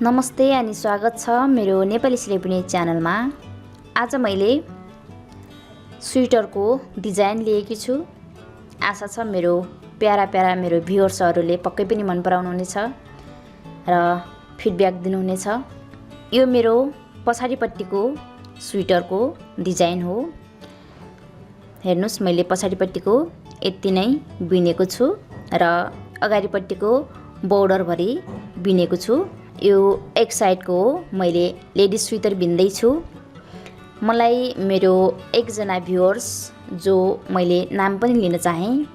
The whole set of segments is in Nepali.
नमस्ते अनि स्वागत छ मेरो नेपाली सिलाइ च्यानलमा। आज मैले स्वेटरको डिजाइन लिएकी छु। आशा छ मेरो प्यारा मेरो भ्युअर्सहरूले पक्कै पनि मन पराउनुहुनेछ र फिडब्याक दिनुहुनेछ। यो मेरो पछाडिपट्टिको स्वेटरको डिजाइन हो। हेर्नुस्, मैले पछाडिपट्टिको यति नै बिनेको छु र अगाडिपट्टिको बोर्डर भरि बिनेको छु। यो एक साइडको मैले लेडिज स्वेटर बिन्दै छु। मलाई मेरो एकजना भ्युअर्स जो मैले नाम पनि लिन चाहेँ,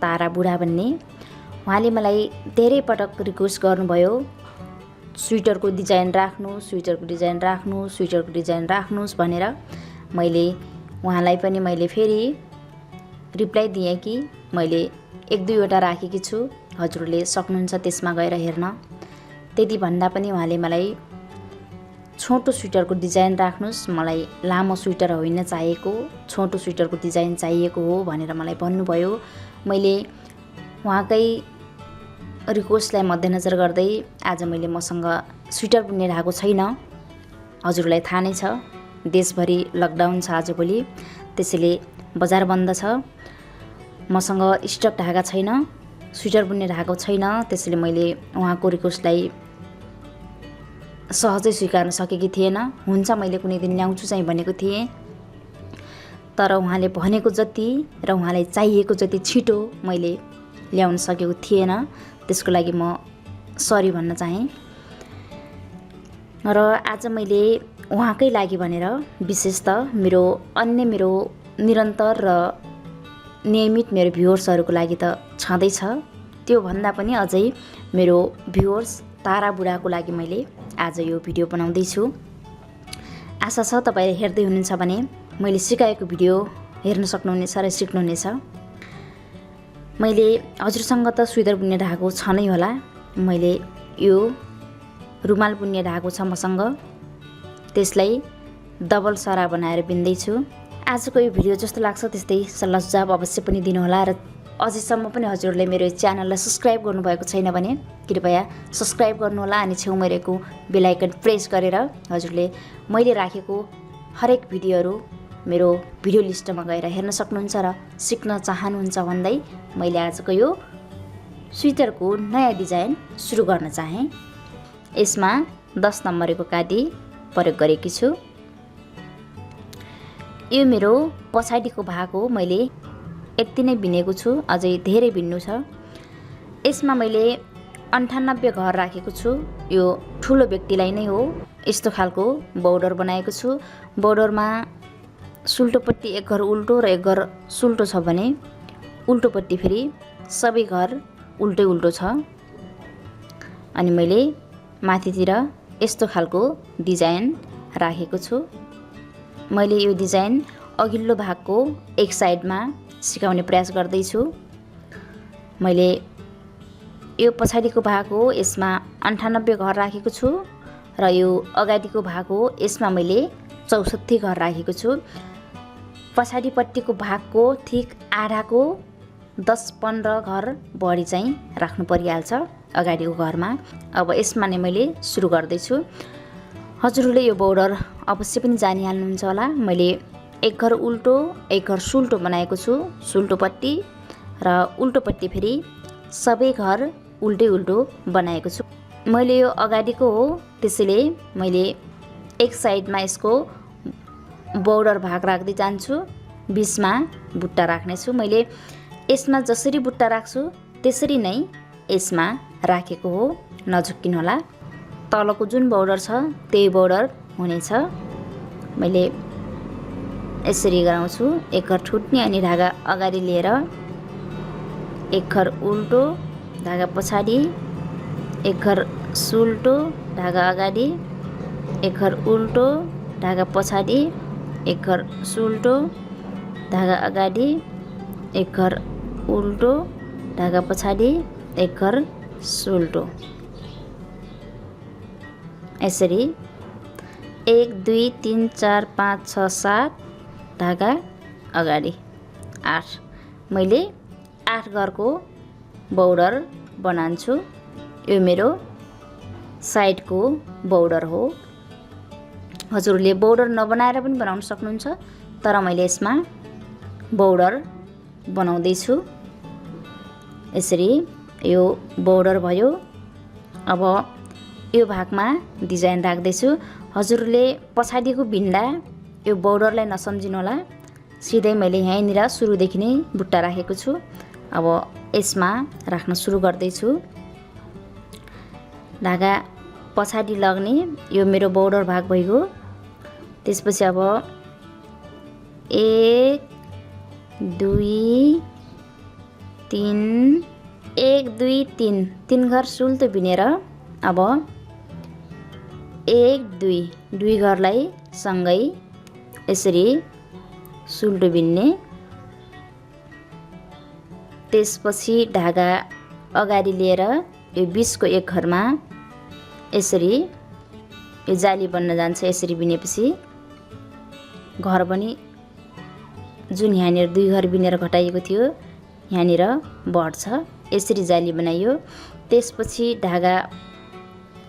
तारा बुढा भन्ने, उहाँले मलाई धेरै पटक रिक्वेस्ट गर्नुभयो स्वेटरको डिजाइन राख्नुस् भनेर। मैले उहाँलाई पनि मैले फेरि रिप्लाई दिएँ कि मैले एक दुईवटा राखेकी छु, हजुरले सक्नुहुन्छ त्यसमा गएर हेर्न। त्यति भन्दा पनि उहाँले मलाई छोटो स्वेटरको डिजाइन राख्नुस्, मलाई लामो स्वेटर होइन चाहिएको, छोटो स्वेटरको डिजाइन चाहिएको हो भनेर मलाई भन्नुभयो। मैले उहाँकै रिक्वेस्टलाई मध्यनजर गर्दै आज मैले मसँग स्वेटर बुन्ने धागो छैन। हजुरलाई थाहा नै छ, देशभरि लकडाउन छ आजभोलि, त्यसैले बजार बन्द छ। मसँग स्टक धागा छैन, स्वेटर बुन्ने धागो छैन। त्यसैले मैले उहाँको रिक्वेस्टलाई सहजै स्वीकार्न सकेकी थिएन। हुन्छ, मैले कुनै दिन ल्याउँछु चाहिँ भनेको थिएँ, तर उहाँले भनेको जति र उहाँलाई चाहिएको जति छिटो मैले ल्याउन सकेको थिएन। त्यसको लागि म सरी भन्न चाहेँ। र आज मैले उहाँकै लागि भनेर विशेष त मेरो निरन्तर र नियमित मेरो भ्युअर्सहरूको लागि त छँदैछ, त्यो भन्दा पनि अझै मेरो भ्युअर्स तारा बुढाको लागि मैले आज यो भिडियो बनाउँदैछु। आशा छ तपाईँ हेर्दै हुनुहुन्छ भने मैले सिकाएको भिडियो हेर्न सक्नुहुनेछ र सिक्नुहुनेछ। मैले हजुरसँग त स्वेटर बुन्ने धागो छ नै होला, मैले यो रुमाल बुन्ने धागो छ मसँग, त्यसलाई डबल सरा बनाएर बिन्दैछु। आजको यो भिडियो जस्तो लाग्छ त्यस्तै सल्लाह सुझाव अवश्य पनि दिनुहोला र अझैसम्म पनि हजुरले मेरो च्यानललाई सब्सक्राइब गर्नुभएको छैन भने कृपया सब्सक्राइब गर्नुहोला अनि छेउमा रहेको बेल आइकन प्रेस गरेर हजुरले मैले राखेको हरेक भिडियोहरू मेरो भिडियो लिस्टमा गएर हेर्न सक्नुहुन्छ र सिक्न चाहनुहुन्छ भन्दै मैले आजको यो स्वेटरको नयाँ डिजाइन सुरु गर्न चाहेँ। यसमा 10 नम्बरको काटी प्रयोग गरेकी छु। यो मेरो पछाडिको भाग हो, मैले यति नै बिनेको छु, अझै धेरै बिन्नु छ। यसमा मैले 98 घर राखेको छु। यो ठुलो व्यक्तिलाई नै हो, यस्तो खालको बोर्डर बनाएको छु। बोर्डरमा सुल्टोपट्टि एक घर उल्टो र एक घर सुल्टो छ भने उल्टोपट्टि फेरि सबै घर उल्टो छ। अनि मैले माथितिर यस्तो खालको डिजाइन राखेको छु। मैले यो डिजाइन अघिल्लो भागको एक साइडमा सिकाउने प्रयास गर्दैछु। मैले यो पछाडिको भाग हो, यसमा 98 घर राखेको छु र यो अगाडिको भाग हो, यसमा मैले 64 घर राखेको छु। पछाडिपट्टिको भागको ठिक आधाको 10-15 घर बढी चाहिँ राख्नु परिहाल्छ अगाडिको घरमा। अब यसमा नै मैले सुरु गर्दैछु। हजुरहरूले यो बोर्डर अवश्य पनि जानिहाल्नुहुन्छ होला। मैले एक घर उल्टो एक घर सुल्टो बनाएको छु, सुल्टोपट्टि र उल्टोपट्टि फेरि सबै घर उल्टो बनाएको छु। मैले यो अगाडिको हो, त्यसैले मैले एक साइडमा यसको बोर्डर भाग राख्दै जान्छु, बिचमा बुट्टा राख्नेछु। मैले यसमा जसरी बुट्टा राख्छु त्यसरी नै यसमा राखेको हो, नझुक्किनु होला। तलको जुन बोर्डर छ त्यही बोर्डर हुनेछ। मैले यसरी गराउँछु, एक घर ठुट्ने अनि धागा अगाडि लिएर एक घर उल्टो धागा पछाडि, एक घर सुल्टो धागा अगाडि, एक घर उल्टो धागा पछाडि, एक घर सुल्टो धागा अगाडि, एक घर उल्टो धागा पछाडि, एक घर सुल्टो। यसरी 1 2 3 4 5 6 7 धागा अगाडि 8। मैले 8 घरको बोर्डर बनाउँछु। यो मेरो साइडको बोर्डर हो। हजुरले बोर्डर नबनाएर पनि बनाउन सक्नुहुन्छ, तर मैले यसमा बोर्डर बनाउँदैछु। यसरी यो बोर्डर भयो। अब यो भागमा डिजाइन राख्दैछु। हजुरले पछाडिको भिन्दा यो बोर्डरलाई नसम्झिनु होला। सिधै मैले यहीँनिर सुरुदेखि नै बुट्टा राखेको छु। अब यसमा राख्न सुरु गर्दैछु। धागा पछाडि लग्ने यो मेरो बोर्डर भाग भइगयो। त्यसपछि अब 1 2 3 1 2 3 3 घर सुल्तो बिनेर अब 1 2 घरलाई सँगै यसरी सुल्टो बिन्ने। त्यसपछि धागा अगाडि लिएर यो 20 को एक घरमा यसरी यो जाली बन्न जान्छ। यसरी बिनेपछि घर पनि जुन यहाँनिर 2 घर बिनेर घटाइएको थियो यहाँनिर बढ्छ। यसरी जाली बनाइयो। त्यसपछि धागा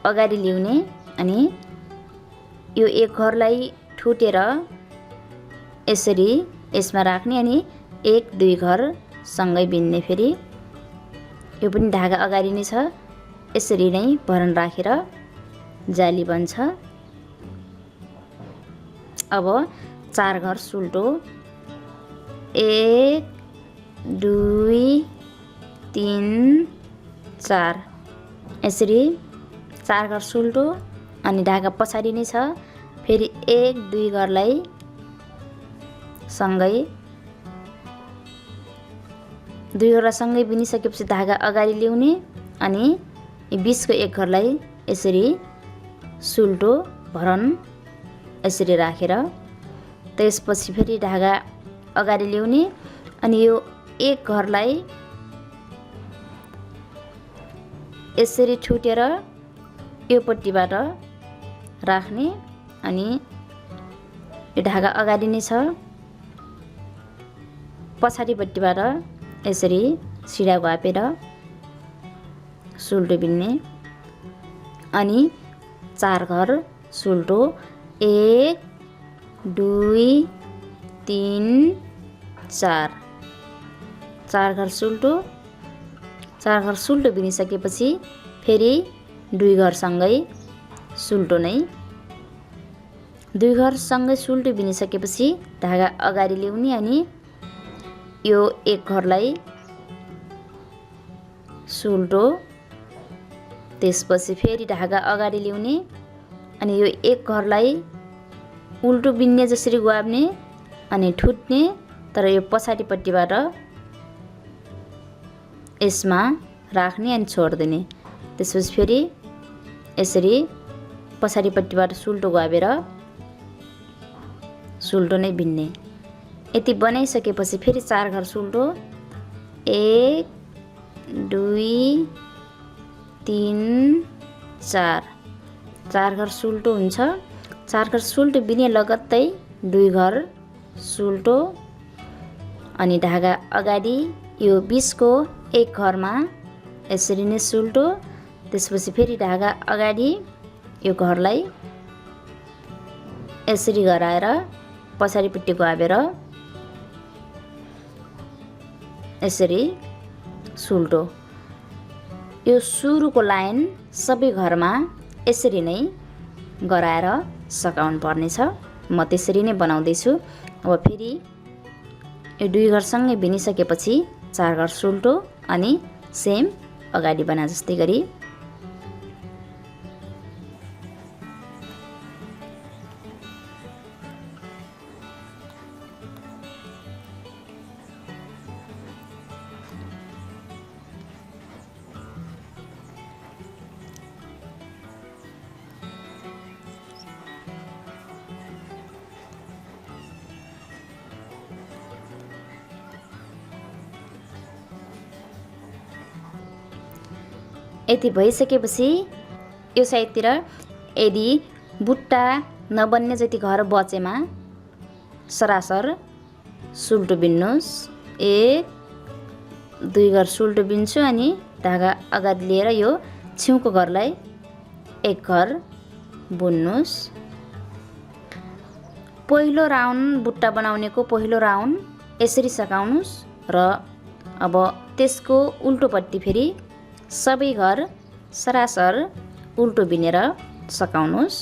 अगाडि ल्याउने अनि यो एक घरलाई ठुटेर यसरी यसमा राख्ने अनि 1 2 घर सँगै बिन्ने। फेरि यो पनि धागा अगाडि नै छ। यसरी नै भरन राखेर जाली बन्छ। अब 4 घर सुल्टो 1 2 3 4 यसरी 4 घर सुल्टो अनि धागा पछाडि नै छ। फेरि 1 2 घरलाई सँगै 2 घरलाई सँगै बिनिसकेपछि धागा अगाडि ल्याउने अनि 20 को एक घरलाई यसरी सुल्टो भरन यसरी राखेर त्यसपछि फेरि धागा अगाडि ल्याउने अनि यो एक घरलाई यसरी ठुटेर यो पट्टिबाट राख्ने अनि यो धागा अगाडि नै छ। पछाडिपट्टिबाट यसरी सिधा घापेर सुल्टो बिन्ने अनि 4 घर सुल्टो 1 2 3 4 4 घर सुल्टो 4 घर सुल्टो बिनिसकेपछि फेरि 2 घर सँगै सुल्टो नै 2 घर सँगै सुल्टो बिनिसकेपछि धागा अगाडि ल्याउने अनि यो एक घरलाई सुल्टो। त्यसपछि फेरि धागा अगाडि ल्याउने अनि यो एक घरलाई उल्टो बिन्ने जसरी ग्वाब्ने अनि ठुट्ने, तर यो पछाडिपट्टिबाट यसमा राख्ने अनि छोड्दिने। त्यसपछि फेरि यसरी पछाडिपट्टिबाट सुल्टो ग्वाबेर सुल्टो नै बिन्ने। यति बनाइसकेपछि फेरि 4 घर सुल्टो 1 2 3 4 4 घर सुल्टो हुन्छ। 4 घर सुल्टो बिने लगत्तै 2 घर सुल्टो अनि धागा अगाडि यो 20 को एक घरमा यसरी नै सुल्टो। त्यसपछि फेरि धागा अगाडि यो घरलाई यसरी गराएर पछाडिपट्टि घाबेर यसरी सुल्टो। यो सुरुको लाइन सबै घरमा यसरी नै गराएर सकाउनु पर्नेछ। म त्यसरी नै बनाउँदैछु। अब फेरि यो 2 घरसँगै बिनिसकेपछि 4 घर सुल्टो अनि सेम अगाडि बना जस्तै गरी यति भइसकेपछि यो साइडतिर यदि बुट्टा नबन्ने जति घर बचेमा सरासर सुल्टो बिन्नुस्। 1 2 घर सुल्टो बिन्छु अनि धागा अगाडि लिएर यो छेउको घरलाई एक घर बुन्नुस्। पहिलो राउन्ड बुट्टा बनाउनेको पहिलो राउन्ड यसरी सकाउनुस् र अब त्यसको उल्टोपट्टि फेरि सबै घर सरासर उल्टो बिनेर सकाउनुस्।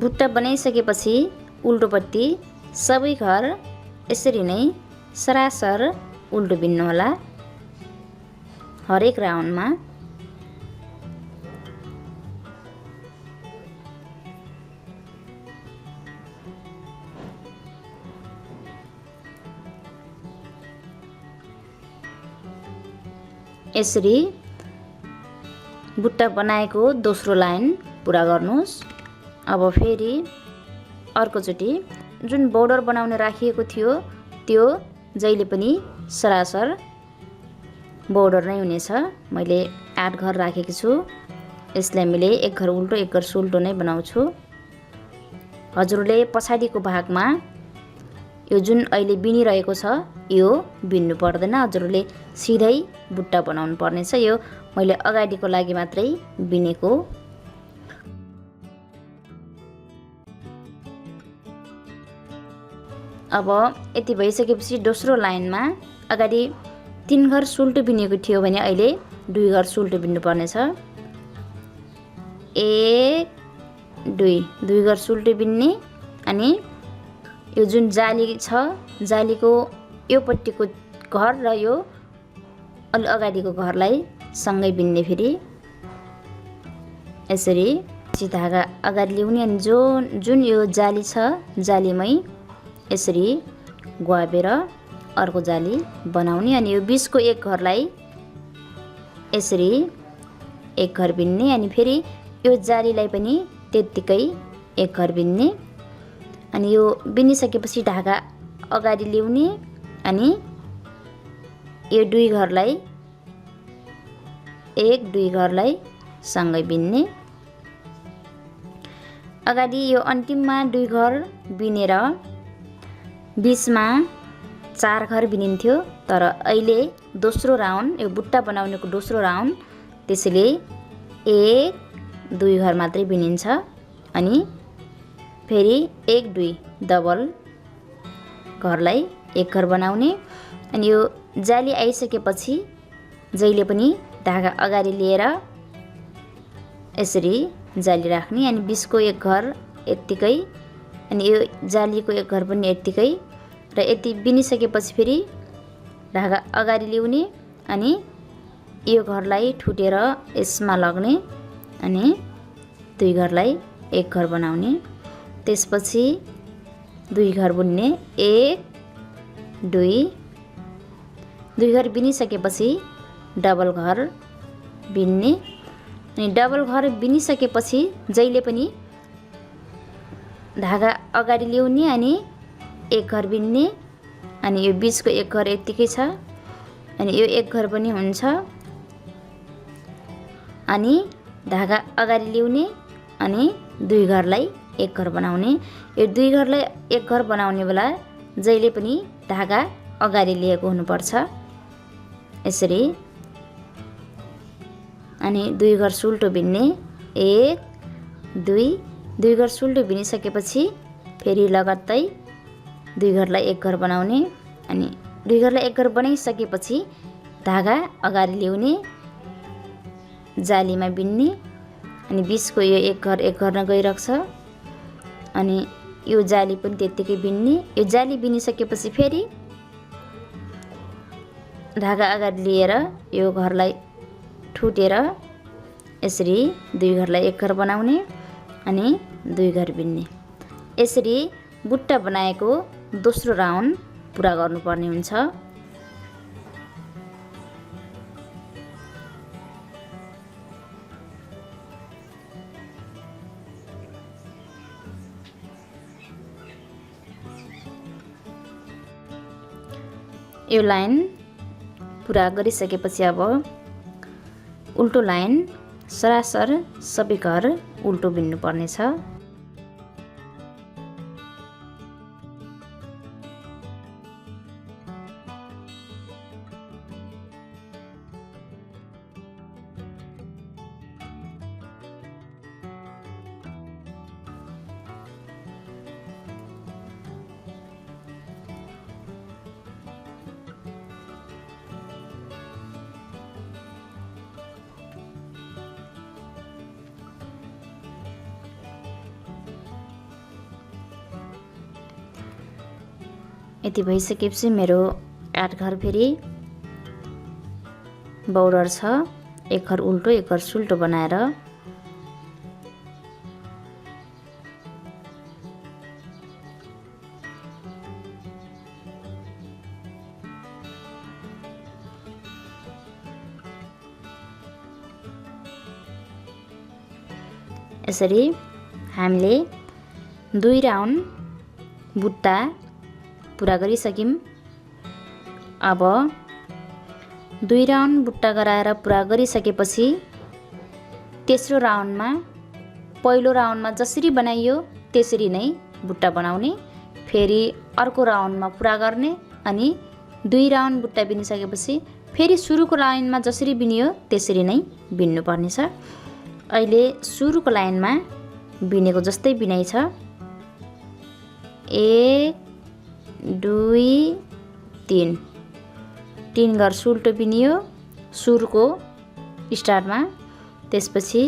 बुट्टा बनाइसकेपछि उल्टोपट्टि सबै घर यसरी नै सरासर उल्टो बिन्नुहोला हरेक राउन्डमा। यसरी बुट्टा बनाएको दोस्रो लाइन पुरा गर्नुहोस्। अब फेरि अर्कोचोटि जुन बोर्डर बनाउने राखिएको थियो त्यो जहिले पनि सरासर बोर्डर नै हुनेछ। मैले 8 घर राखेको छु। यसलाई मैले एक घर उल्टो एक घर सुल्टो नै बनाउँछु। हजुरले पछाडिको भागमा यो जुन अहिले बिनिरहेको छ यो बिन्नु पर्दैन। हजुरले सिधै बुट्टा बनाउनु पर्नेछ। यो मैले अगाडिको लागि मात्रै बिनेको। अब यति भइसकेपछि दोस्रो लाइनमा अगाडि 3 घर सुल्टो बिनेको थियो भने अहिले 2 घर सुल्टो बिन्नु पर्नेछ। 1 2 घर सुल्टो बिन्ने अनि यो जुन जाली छ जालीको यो पट्टिको घर र यो अलि अगाडिको घरलाई सँगै बिन्ने फेरि यसरी धागा अगाडि ल्याउने अनि जुन यो जाली छ जालीमै यसरी ग्वाबेर अर्को जाली बनाउने अनि यो बीचको एक घरलाई यसरी एक घर बिन्ने अनि फेरि यो जालीलाई पनि त्यत्तिकै एक घर बिन्ने अनि यो बिनिसकेपछि धागा अगाडि ल्याउने अनि यो 2 घरलाई 1 2 घरलाई सँगै बिन्ने। अगाडि यो अन्तिममा 2 घर बिनेर बीचमा 4 घर बिनिन्थ्यो तर अहिले दोस्रो राउन्ड यो बुट्टा बनाउनेको दोस्रो राउन्ड त्यसैले 1 2 घर मात्रै बिनिन्छ अनि फेरि 1 2 डबल घरलाई एक घर बनाउने अनि यो जाली आइसकेपछि जहिले पनि धागा अगाडि लिएर यसरी जाली राख्ने अनि बीचको एक घर यत्तिकै अनि यो जालीको एक घर पनि यत्तिकै र यति बिनिसकेपछि फेरि धागा अगाडि ल्याउने अनि यो घरलाई ठुटेर यसमा लग्ने अनि 2 घरलाई एक घर बनाउने। त्यसपछि 2 घर बुन्ने 1 2 घर बिनिसकेपछि डबल घर बिन्ने अनि डबल घर बिनिसकेपछि जहिले पनि धागा अगाडि ल्याउने अनि एक घर बिन्ने अनि यो बीचको एक घर यतिकै छ अनि यो एक घर पनि हुन्छ अनि धागा अगाडि ल्याउने अनि 2 घरलाई एक घर बनाउने। यो 2 घरलाई एक घर बनाउने बेला जहिले पनि धागा अगाडि लिएको हुनुपर्छ यसरी अनि 2 घर सुल्टो बिन्ने 1 2 घर सुल्टो बिनिसकेपछि फेरि लगत्तै 2 घरलाई एक घर बनाउने अनि 2 घरलाई एक घर बनाइसकेपछि धागा अगाडि ल्याउने जालीमा बिन्ने अनि बीचको यो एक घर न गइराख्छ अनि यो जाली पनि त्यत्तिकै बिन्ने। यो जाली बिनिसकेपछि फेरि धागा अगाडि लिएर यो घरलाई ठुटेर यसरी 2 घरलाई एक घर बनाउने अनि 2 घर बिन्ने। यसरी बुट्टा बनाएको दोस्रो राउन्ड पुरा गर्नुपर्ने हुन्छ। यो लाइन पुरा गरिसकेपछि अब उल्टो लाइन सरासर सबै घर उल्टो बिन्नु पर्नेछ। यति भइसकेपछि मेरो 8 घर फेरि बोर्डर छ, एक घर उल्टो एक घर सुल्टो बनाएर यसरी हामीले 2 राउन्ड बुट्टा पुरा गरिसक्यौं। अब 2 राउन्ड बुट्टा गराएर पुरा गरिसकेपछि तेस्रो राउन्डमा पहिलो राउन्डमा जसरी बनाइयो त्यसरी नै बुट्टा बनाउने, फेरि अर्को राउन्डमा पुरा गर्ने अनि 2 राउन्ड बुट्टा बिनिसकेपछि फेरि सुरुको लाइनमा जसरी बिनियो त्यसरी नै बिन्नु पर्नेछ। अहिले सुरुको लाइनमा बिनेको जस्तै बिनाइ छ। 1 2 3 घर सुल्टो बिनियो सुरुको स्टार्टमा, त्यसपछि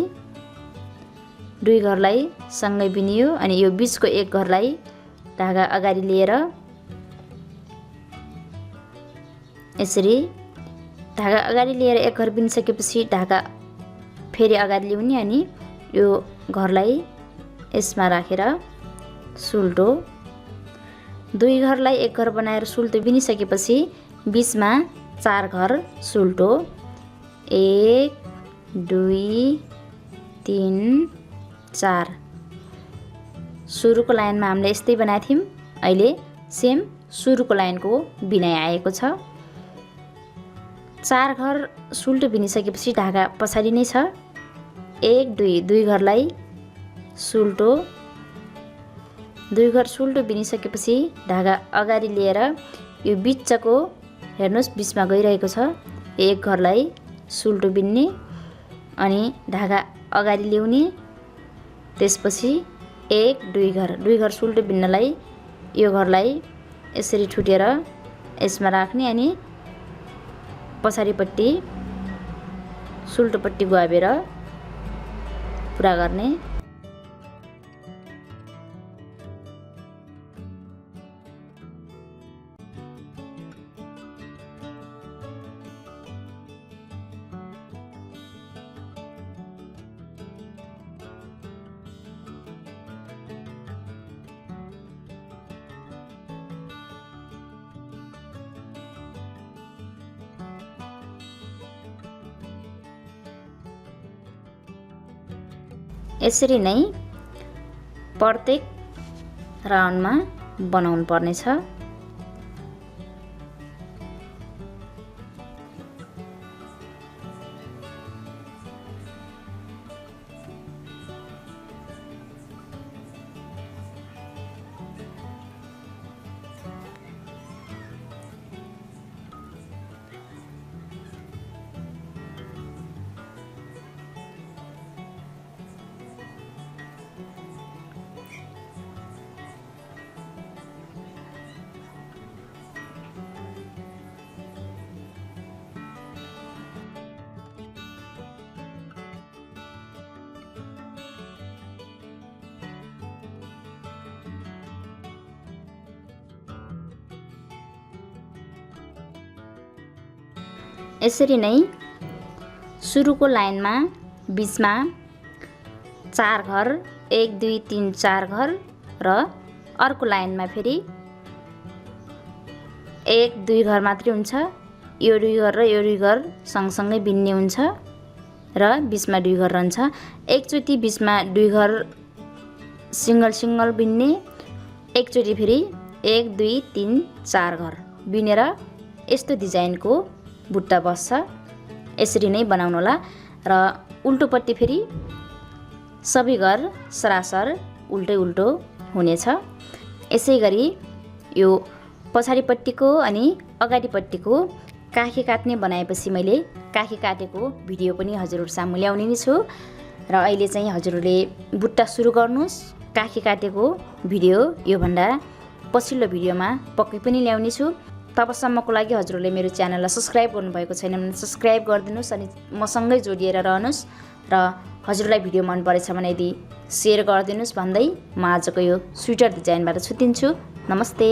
2 घरलाई सँगै बिनियो अनि यो बीचको एक घरलाई धागा अगाडि लिएर यसरी धागा अगाडि लिएर एक घर बिनिसकेपछि धागा फेरि अगाडि ल्याउने अनि यो घरलाई यसमा राखेर सुल्टो 2 घरलाई एक घर बनाएर सुल्टो बिनिसकेपछि बीचमा 4 घर सुल्टो 1 2 3 4। सुरुको लाइनमा हामीले यस्तै बनाएको थियौं। अहिले सेम सुरुको लाइनको बिनाइ आएको छ। 4 घर सुल्टो बिनिसकेपछि धागा पछाडि नै छ। 1 2 घरलाई सुल्टो 2 घर सुल्टो बिनिसकेपछि धागा अगाडि लिएर यो बीचको हेर्नुस् बीचमा गइरहेको छ, एक घरलाई सुल्टो बिन्ने अनि धागा अगाडि ल्याउने, त्यसपछि 1 2 घर सुल्टो बिन्नलाई यो घरलाई यसरी ठुटेर यसमा राख्ने अनि पछाडिपट्टि सुल्टोपट्टि गुहाबेर पुरा गर्ने। यसरी नै प्रत्येक राउन्डमा बनाउनु पर्नेछ। यसरी नै सुरुको लाइनमा बीचमा 4 घर 1 2 3 4 घर र अर्को लाइनमा फेरि 1 2 घर मात्रै हुन्छ। यो 2 घर र यो 2 घर सँगसँगै बिन्ने हुन्छ र बीचमा 2 घर रहन्छ। एकचोटि बीचमा 2 घर सिंगल बिन्ने, एकचोटि फेरि 1 2 3 4 घर बिनेर यस्तो डिजाइनको बुट्टा बस्छ। यसरी नै बनाउनु होला र उल्टोपट्टि फेरि सबै घर सरासर उल्टो हुनेछ। यसै गरी यो पछाडिपट्टिको अनि अगाडिपट्टिको काखी काट्ने बनाएपछि मैले काखी काटेको भिडियो पनि हजुरहरु सामु ल्याउने नै छु र अहिले चाहिँ हजुरहरुले बुट्टा सुरु गर्नुस्। काखी काटेको भिडियो यो भन्दा पछिल्लो भिडियोमा पक्कै पनि ल्याउने छु। तबसम्मको लागि हजुरहरुले मेरो च्यानललाई सब्स्क्राइब गर्नुभएको छैन भने सब्स्क्राइब गरिदिनुस् अनि मसँगै जोडिएर रहनुस् र हजुरलाई भिडियो मन परेछ भने यदि शेयर गरिदिनुस् भन्दै म आजको यो स्वेटर डिजाइनबाट छुट्टिन्छु। नमस्ते।